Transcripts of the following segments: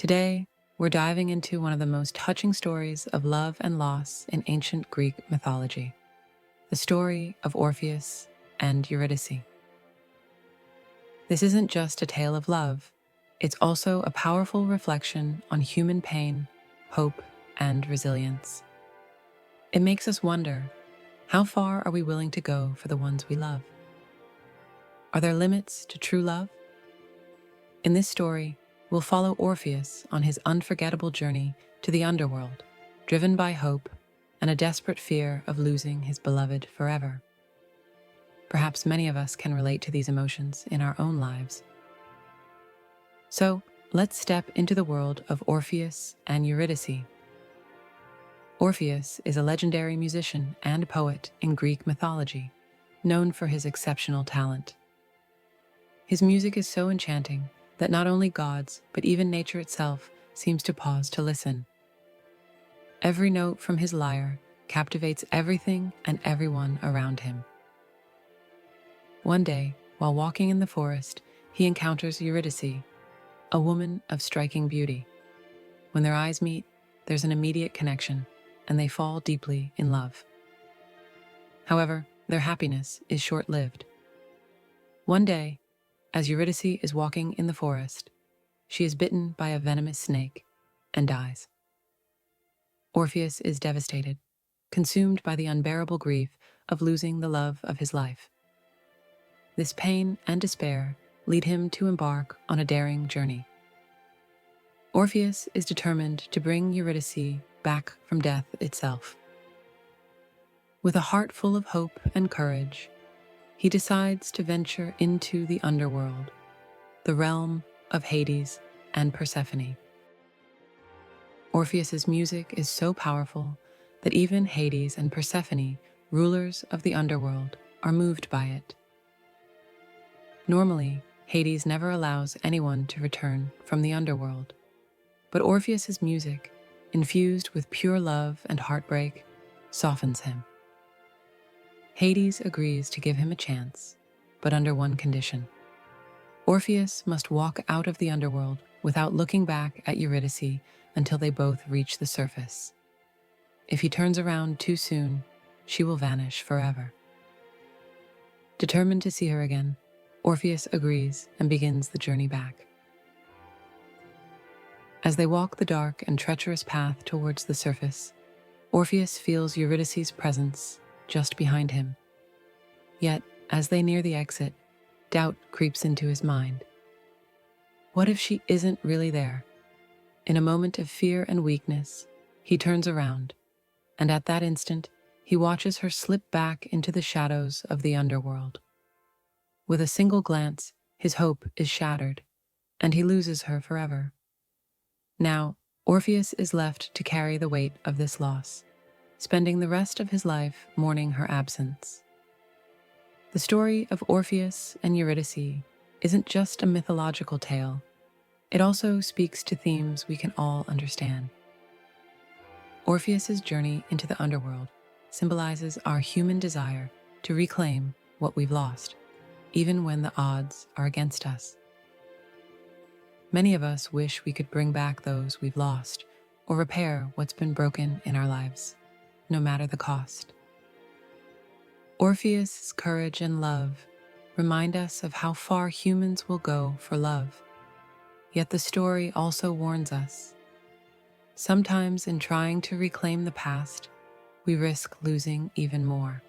Today, we're diving into one of the most touching stories of love and loss in ancient Greek mythology, the story of Orpheus and Eurydice. This isn't just a tale of love, it's also a powerful reflection on human pain, hope, and resilience. It makes us wonder, how far are we willing to go for the ones we love? Are there limits to true love? In this story, we'll follow Orpheus on his unforgettable journey to the underworld, driven by hope and a desperate fear of losing his beloved forever. Perhaps many of us can relate to these emotions in our own lives. So, let's step into the world of Orpheus and Eurydice. Orpheus is a legendary musician and poet in Greek mythology, known for his exceptional talent. His music is so enchanting that not only gods, but even nature itself seems to pause to listen. Every note from his lyre captivates everything and everyone around him. One day, while walking in the forest, he encounters Eurydice, a woman of striking beauty. When their eyes meet, there's an immediate connection, and they fall deeply in love. However, their happiness is short-lived. One day, as Eurydice is walking in the forest, she is bitten by a venomous snake and dies. Orpheus is devastated, consumed by the unbearable grief of losing the love of his life. This pain and despair lead him to embark on a daring journey. Orpheus is determined to bring Eurydice back from death itself. With a heart full of hope and courage, he decides to venture into the underworld, the realm of Hades and Persephone. Orpheus's music is so powerful that even Hades and Persephone, rulers of the underworld, are moved by it. Normally, Hades never allows anyone to return from the underworld, but Orpheus's music, infused with pure love and heartbreak, softens him. Hades agrees to give him a chance, but under one condition. Orpheus must walk out of the underworld without looking back at Eurydice until they both reach the surface. If he turns around too soon, she will vanish forever. Determined to see her again, Orpheus agrees and begins the journey back. As they walk the dark and treacherous path towards the surface, Orpheus feels Eurydice's presence just behind him. Yet, as they near the exit, doubt creeps into his mind. What if she isn't really there? In a moment of fear and weakness, he turns around, and at that instant, he watches her slip back into the shadows of the underworld. With a single glance, his hope is shattered, and he loses her forever. Now, Orpheus is left to carry the weight of this loss, spending the rest of his life mourning her absence. The story of Orpheus and Eurydice isn't just a mythological tale, it also speaks to themes we can all understand. Orpheus's journey into the underworld symbolizes our human desire to reclaim what we've lost, even when the odds are against us. Many of us wish we could bring back those we've lost or repair what's been broken in our lives, no matter the cost. Orpheus's courage and love remind us of how far humans will go for love. Yet the story also warns us. Sometimes in trying to reclaim the past, we risk losing even more.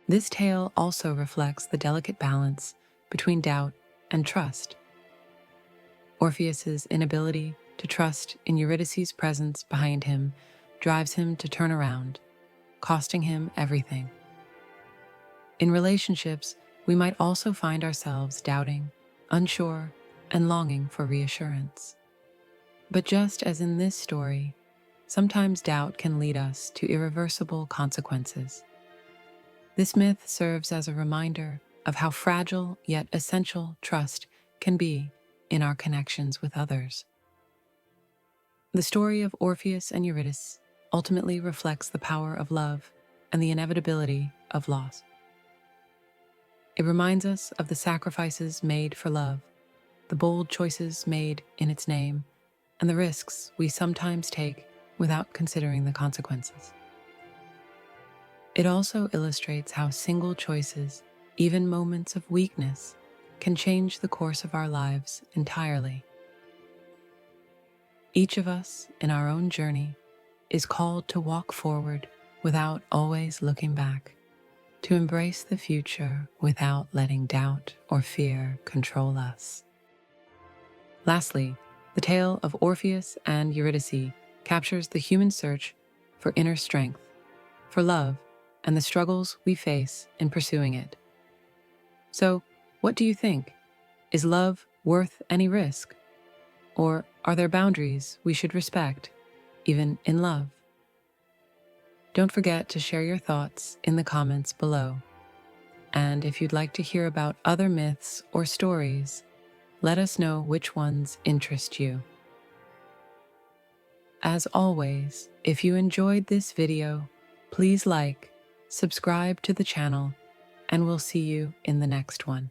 This tale also reflects the delicate balance between doubt and trust. Orpheus's inability to trust in Eurydice's presence behind him drives him to turn around, costing him everything. In relationships, we might also find ourselves doubting, unsure, and longing for reassurance. But just as in this story, sometimes doubt can lead us to irreversible consequences. This myth serves as a reminder of how fragile yet essential trust can be in our connections with others. The story of Orpheus and Eurydice ultimately reflects the power of love and the inevitability of loss. It reminds us of the sacrifices made for love, the bold choices made in its name, and the risks we sometimes take without considering the consequences. It also illustrates how single choices, even moments of weakness, can change the course of our lives entirely. Each of us, in our own journey, is called to walk forward without always looking back, to embrace the future without letting doubt or fear control us. Lastly, the tale of Orpheus and Eurydice captures the human search for inner strength, for love, and the struggles we face in pursuing it. So, what do you think? Is love worth any risk? Or are there boundaries we should respect, even in love? Don't forget to share your thoughts in the comments below. And if you'd like to hear about other myths or stories, let us know which ones interest you. As always, if you enjoyed this video, please like, subscribe to the channel, and we'll see you in the next one.